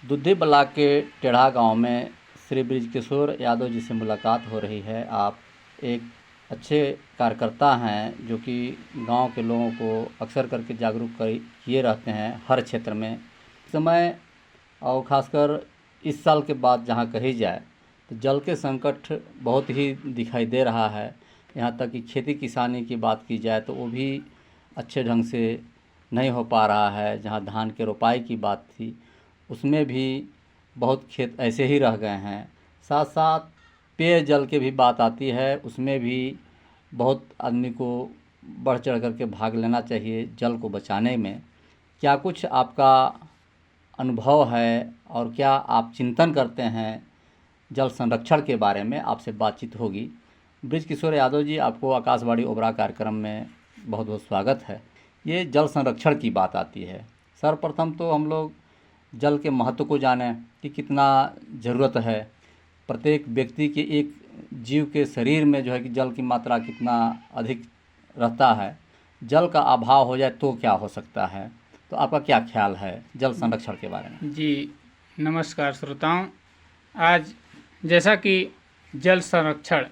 Duddhi block के टेढ़ा गांव में श्री बृजकिशोर यादव जी से मुलाकात हो रही है। आप एक अच्छे कार्यकर्ता हैं जो कि गांव के लोगों को अक्सर करके जागरूक किए रहते हैं हर क्षेत्र में। इस समय और ख़ासकर इस साल के बाद जहां कही जाए तो जल के संकट बहुत ही दिखाई दे रहा है। यहाँ तक कि खेती किसानी की बात की जाए तो वो भी अच्छे ढंग से नहीं हो पा रहा है। जहाँ धान के रोपाई की बात थी उसमें भी बहुत खेत ऐसे ही रह गए हैं। साथ साथ पेयजल की भी बात आती है, उसमें भी बहुत आदमी को बढ़ चढ़ कर के भाग लेना चाहिए जल को बचाने में। क्या कुछ आपका अनुभव है और क्या आप चिंतन करते हैं जल संरक्षण के बारे में? आपसे बातचीत होगी। बृजकिशोर यादव जी, आपको आकाशवाणी ओबरा कार्यक्रम में बहुत बहुत स्वागत है। ये जल संरक्षण की बात आती है, सर्वप्रथम तो हम लोग जल के महत्व को जानें कि कितना ज़रूरत है। प्रत्येक व्यक्ति के एक जीव के शरीर में जो है कि जल की मात्रा कितना अधिक रहता है। जल का अभाव हो जाए तो क्या हो सकता है? तो आपका क्या ख्याल है जल संरक्षण के बारे में? जी नमस्कार श्रोताओं। आज जैसा कि जल संरक्षण,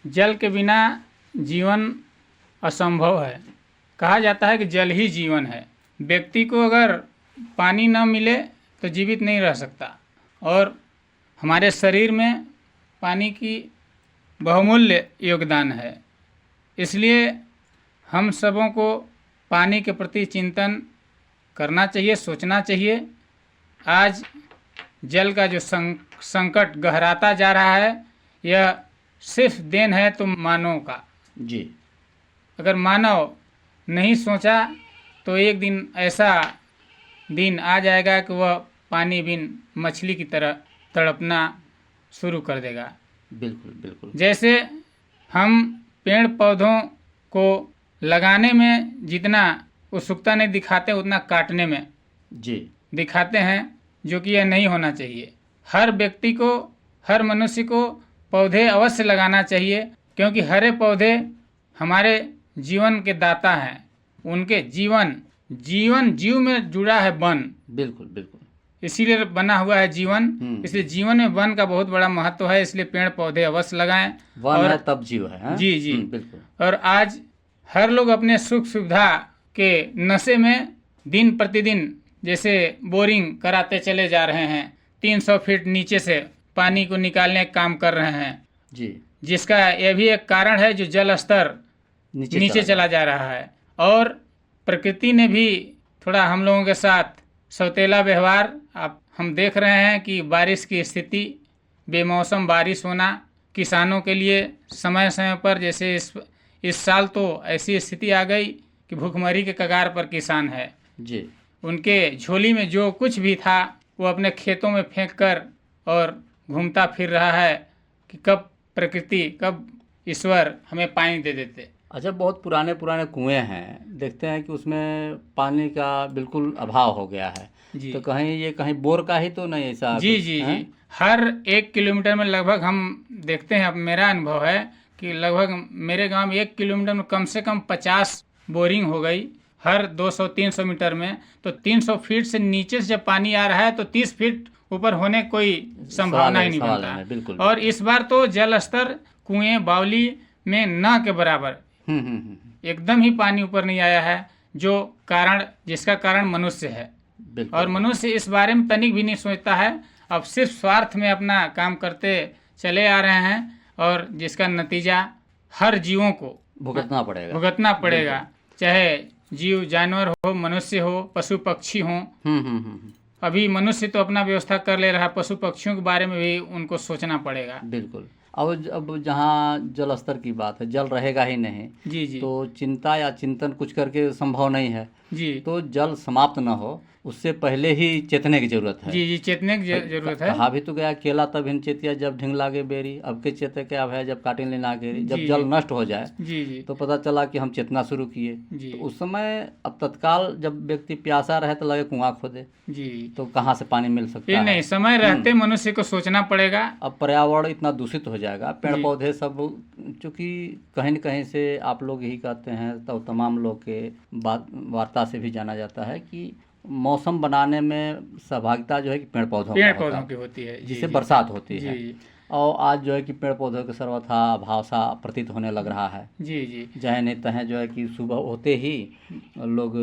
जल के बिना जीवन असंभव है। कहा जाता है कि जल ही जीवन है। व्यक्ति को अगर पानी न मिले तो जीवित नहीं रह सकता, और हमारे शरीर में पानी की बहुमूल्य योगदान है। इसलिए हम सबों को पानी के प्रति चिंतन करना चाहिए, सोचना चाहिए। आज जल का जो संकट गहराता जा रहा है, यह सिर्फ देन है तो मानव का। जी, अगर मानव नहीं सोचा तो एक दिन ऐसा दिन आ जाएगा कि वह पानी बिन मछली की तरह तड़पना शुरू कर देगा। बिल्कुल बिल्कुल। जैसे हम पेड़ पौधों को लगाने में जितना उत्सुकता नहीं दिखाते, उतना काटने में जी दिखाते हैं, जो कि यह नहीं होना चाहिए। हर व्यक्ति को, हर मनुष्य को पौधे अवश्य लगाना चाहिए, क्योंकि हरे पौधे हमारे जीवन के दाता हैं। उनके जीवन जीव में जुड़ा है वन। बिल्कुल बिल्कुल। इसीलिए बना हुआ है जीवन। इसलिए जीवन में वन का बहुत बड़ा महत्व है। इसलिए पेड़ पौधे अवश्य लगाएं। वन और है तब जीव है, हाँ? जी जी बिल्कुल। और आज हर लोग अपने सुख सुविधा के नशे में दिन प्रतिदिन जैसे बोरिंग कराते चले जा रहे हैं। 300 फीट नीचे से पानी को निकालने का काम कर रहे हैं जी, जिसका यह भी एक कारण है, जो जल स्तर नीचे चला जा रहा है। और प्रकृति ने भी थोड़ा हम लोगों के साथ सौतेला व्यवहार हम देख रहे हैं कि बारिश की स्थिति, बेमौसम बारिश होना, किसानों के लिए समय समय पर, जैसे इस साल तो ऐसी स्थिति आ गई कि भूखमरी के कगार पर किसान है जी। उनके झोली में जो कुछ भी था वो अपने खेतों में फेंक कर और घूमता फिर रहा है कि कब प्रकृति, कब ईश्वर हमें पानी दे देते। अच्छा, बहुत पुराने पुराने कुएं हैं, देखते हैं कि उसमें पानी का बिल्कुल अभाव हो गया है। जी। तो कहीं बोर का ही तो नहीं ऐसा? जी जी जी। हर 1 किलोमीटर में लगभग हम देखते हैं, अब मेरा अनुभव है कि लगभग मेरे गांव में 1 किलोमीटर में कम से कम 50 बोरिंग हो गई हर 200-300 मीटर में। तो 300 फीट से नीचे से जब पानी आ रहा है तो 30 फीट ऊपर होने कोई संभावना ही नहीं बनता। बिल्कुल। और इस बार तो जल स्तर कुएं बावली में न के बराबर, एकदम ही पानी ऊपर नहीं आया है, जिसका कारण मनुष्य है। और मनुष्य इस बारे में तनिक भी नहीं सोचता है। अब सिर्फ स्वार्थ में अपना काम करते चले आ रहे हैं, और जिसका नतीजा हर जीवों को भुगतना पड़ेगा। चाहे जीव जानवर हो, मनुष्य हो, पशु पक्षी हो। अभी मनुष्य तो अपना व्यवस्था कर ले रहा, पशु पक्षियों के बारे में भी उनको सोचना पड़ेगा। बिल्कुल। अब जहाँ जल स्तर की बात है, जल रहेगा ही नहीं जी जी। तो चिंता या चिंतन कुछ करके संभव नहीं है जी। तो जल समाप्त न हो उससे पहले ही चेतने की जरूरत है। जी जी, चेतने की जरूरत है। कहा भी तो गया, केला तब हिन चेतिया जब ढिंग लागे बेरी, अब के चेते क्या है जब काटिन लेना घेरी। जब जल नष्ट हो जाए जी जी तो पता चला कि हम चेतना शुरू किए। तो उस समय अब तत्काल जब व्यक्ति प्यासा रहे तो लगे कुआं खोदे जी, तो कहाँ से पानी मिल सकता है? नहीं, समय रहते मनुष्य को सोचना पड़ेगा। अब पर्यावरण इतना दूषित हो जाएगा, पेड़ पौधे सब, चूँकि कहीं न कहीं से आप लोग यही कहते हैं तो तमाम लोग के बात वार्ता से भी जाना जाता है कि मौसम बनाने में सहभागिता जो है कि पेड़ पौधों पेड़ का होता पौधों है, की होती है। जी जिससे जी बरसात होती जी है। जी और आज जो है कि पेड़ पौधों के सर्वथा अभाव सा प्रतीत होने लग रहा है। जी जी जहाँ नहीं तहें जो है कि सुबह होते ही लोग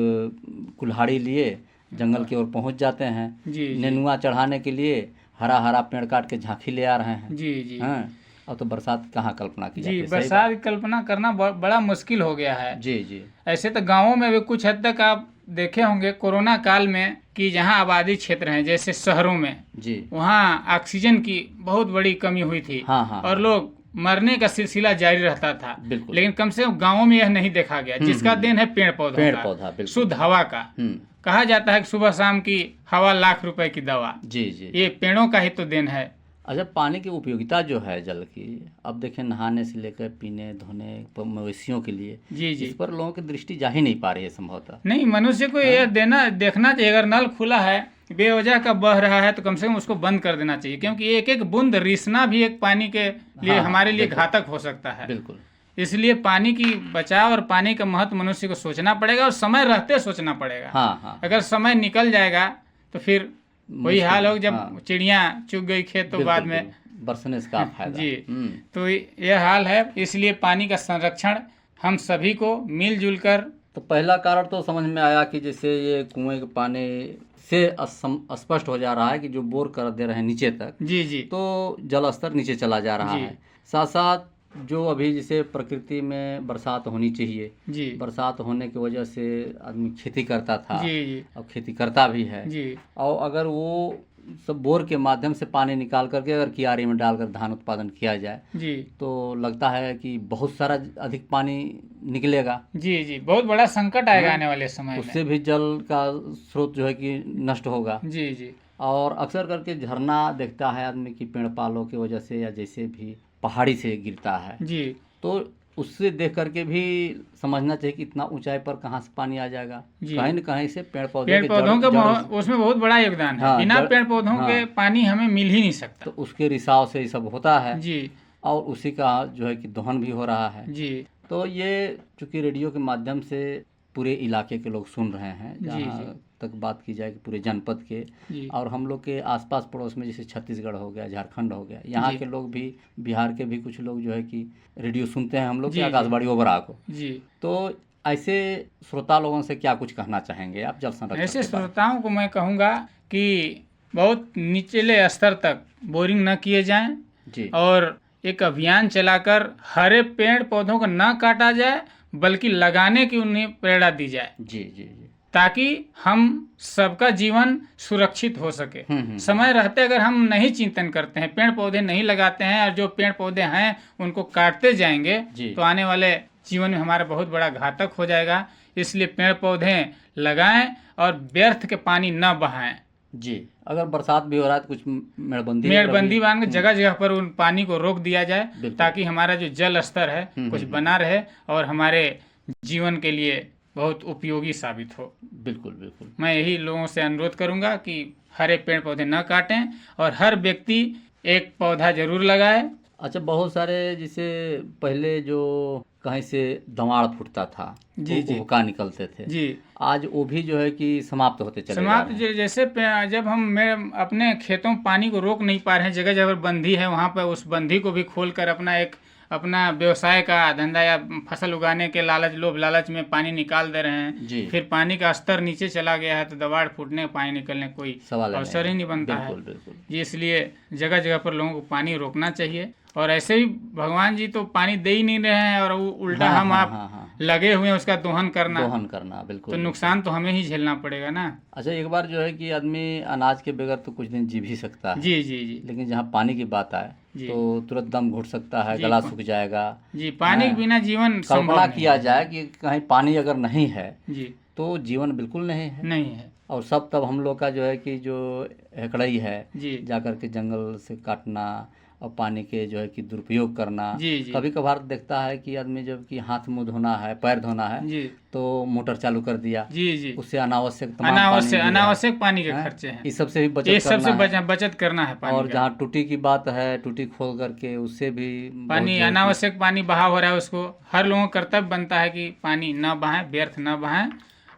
कुल्हाड़ी लिए जंगल की ओर पहुंच जाते हैं। जी जी नेनुआ चढ़ाने के लिए हरा हरा पेड़ काट के झांकी ले आ रहे हैं। जी जी हाँ, अब तो बरसात कहाँ कल्पना की जाती जी है। सही बरसात बात। की कल्पना करना बड़ा मुश्किल हो गया है। जी जी ऐसे तो गांवों में भी कुछ हद तक आप देखे होंगे कोरोना काल में कि जहां आबादी क्षेत्र हैं जैसे शहरों में, जी। वहां ऑक्सीजन की बहुत बड़ी कमी हुई थी। हाँ हाँ और लोग मरने का सिलसिला जारी रहता था। बिल्कुल। लेकिन कम से कम गांवों में यह नहीं देखा गया, जिसका देन है पेड़ पौधों पेड़ का, पौधा बिल्कुल। शुद्ध हवा का। कहा जाता है कि सुबह शाम की हवा लाख रुपए की दवा। जी जी। ये पेड़ों का ही तो देन है। अच्छा, पानी की उपयोगिता जो है जल की, अब देखें नहाने से लेकर पीने धोने मवेशियों के लिए, जी जी इस पर लोगों की दृष्टि जा ही नहीं पा रही है संभवतः। नहीं, मनुष्य को यह देखना चाहिए, अगर नल खुला है बेवजह का बह रहा है तो कम से कम उसको बंद कर देना चाहिए, क्योंकि एक एक बूंद रिसना भी एक पानी के लिए हमारे लिए घातक हो सकता है। बिल्कुल। इसलिए पानी की बचाव और पानी का महत्व मनुष्य को सोचना पड़ेगा और समय रहते सोचना पड़ेगा। हाँ हाँ। अगर समय निकल जाएगा तो फिर वही हाल हो, जब चिड़िया चुग गई खेत तो बाद में बरसने से का फायदा। जी। तो यह हाल है। इसलिए पानी का संरक्षण हम सभी को मिलजुल कर। तो पहला कारण तो समझ में आया कि जैसे ये कुएं के पानी से स्पष्ट हो जा रहा है कि जो बोर कर दे रहे हैं नीचे तक, जी जी तो जल स्तर नीचे चला जा रहा जी। है। साथ साथ जो अभी जैसे प्रकृति में बरसात होनी चाहिए, जी बरसात होने की वजह से आदमी खेती करता था जी जी और खेती करता भी है। जी और अगर वो सब बोर के माध्यम से पानी निकाल करके अगर कियारी में डालकर धान उत्पादन किया जाए जी तो लगता है कि बहुत सारा अधिक पानी निकलेगा। जी जी बहुत बड़ा संकट आएगा आने वाले समय में। उससे भी जल का स्रोत जो है कि नष्ट होगा। जी जी और अक्सर करके झरना देखता है आदमी की पेड़ पालों की वजह से या जैसे भी पहाड़ी से गिरता है, जी तो उससे देख करके भी समझना चाहिए कि इतना ऊंचाई पर कहाँ से पानी आ जाएगा। जी। कहीं न कहीं से पेड़ पौधों का उसमें बहुत बड़ा योगदान है। हाँ, बिना पेड़ पौधों के पानी हमें मिल ही नहीं सकता। तो उसके रिसाव से ये सब होता है। जी। और उसी का जो है कि दोहन भी हो रहा है। जी। तो ये चूंकि रेडियो के माध्यम से पूरे इलाके के लोग सुन रहे हैं, जी जहाँ तक बात की जाए कि पूरे जनपद के जी और हम लोग के आसपास पड़ोस में जैसे छत्तीसगढ़ हो गया, झारखंड हो गया, यहाँ के लोग भी, बिहार के भी कुछ लोग जो है कि रेडियो सुनते हैं हम लोग के आकाशवाणी ओबरा को। जी। तो ऐसे श्रोता लोगों से क्या कुछ कहना चाहेंगे आप जल संरक्षण? ऐसे श्रोताओं को मैं कहूँगा कि बहुत निचले स्तर तक बोरिंग न किए जाएं जी। और एक अभियान चलाकर हरे पेड़ पौधों को न काटा जाए बल्कि लगाने की उन्हें प्रेरणा दी जाए। जी जी जी। ताकि हम सबका जीवन सुरक्षित हो सके। समय रहते अगर हम नहीं चिंतन करते हैं, पेड़ पौधे नहीं लगाते हैं और जो पेड़ पौधे हैं उनको काटते जाएंगे तो आने वाले जीवन में हमारा बहुत बड़ा घातक हो जाएगा। इसलिए पेड़ पौधे लगाएं और व्यर्थ के पानी न बहाएं। जी। अगर बरसात भी हो रहा है तो कुछ मेड़बंदी बांध के जगह जगह पर उन पानी को रोक दिया जाए ताकि हमारा जो जल स्तर है कुछ बना रहे और हमारे जीवन के लिए बहुत उपयोगी साबित हो। बिल्कुल बिल्कुल। मैं यही लोगों से अनुरोध करूंगा कि हरे पेड़ पौधे न काटें और हर व्यक्ति एक पौधा जरूर लगाए। अच्छा, बहुत सारे जैसे पहले जो कहीं से दवाड़ फूटता था, जी जी, हुक्का निकलते थे जी, आज वो भी जो है कि समाप्त होते चले जा रहे हैं। जैसे जब हम अपने खेतों में पानी को रोक नहीं पा रहे हैं, जगह जगह बंधी है, वहाँ पर उस बंधी को भी खोलकर अपना व्यवसाय का धंधा या फसल उगाने के लोभ लालच में पानी निकाल दे रहे हैं। फिर पानी का स्तर नीचे चला गया है तो दवाड़ फूटने पानी निकलने कोई अवसर ही नहीं बनता है। बिल्कुल। इसलिए जगह जगह पर लोगों को पानी रोकना चाहिए। और ऐसे ही भगवान जी तो पानी दे ही नहीं रहे हैं और उल्टा आप लगे हुए हैं उसका दोहन करना बिल्कुल। तो नुकसान तो हमें ही झेलना पड़ेगा ना। अच्छा, एक बार जो है कि आदमी अनाज के बगैर तो कुछ दिन जी भी सकता है। जी जी जी। लेकिन जहाँ पानी की बात आए तो तुरंत दम घुट सकता है, गला सूख जाएगा। जी, पानी के बिना जीवन कल्पना किया जाए कि कहीं पानी अगर नहीं है जी तो जीवन बिल्कुल नहीं है। और सब तब हम लोग का जो है कि जो हेकड़ई है जाकर के जंगल से काटना और पानी के जो है कि दुरुपयोग करना। कभी कभार देखता है कि आदमी जब कि हाथ मुंह धोना है, पैर धोना है तो मोटर चालू कर दिया। उससे अनावश्यक पानी के खर्चे हैं। इस सबसे भी बचत करना है पानी। और जहाँ टूटी की बात है, टूटी खोल करके उससे भी अनावश्यक पानी बहाव हो रहा है, उसको हर लोगों का कर्तव्य बनता है कि पानी न बहाएं, व्यर्थ न बहाएं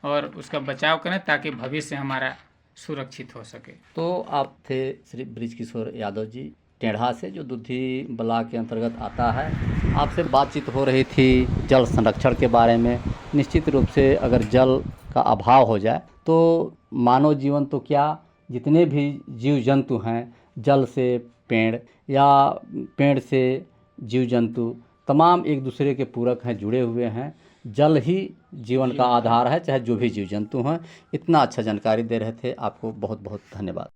और उसका बचाव करें ताकि भविष्य हमारा सुरक्षित हो सके। तो आप थे श्री बृजकिशोर यादव जी टेढ़ा से, जो दुधी ब्लॉक के अंतर्गत आता है। आपसे बातचीत हो रही थी जल संरक्षण के बारे में। निश्चित रूप से अगर जल का अभाव हो जाए तो मानव जीवन तो क्या, जितने भी जीव जंतु हैं, जल से पेड़ या पेड़ से जीव जंतु, तमाम एक दूसरे के पूरक हैं, जुड़े हुए हैं। जल ही जीवन का आधार है, चाहे जो भी जीव जंतु हैं। इतना अच्छा जानकारी दे रहे थे, आपको बहुत बहुत धन्यवाद।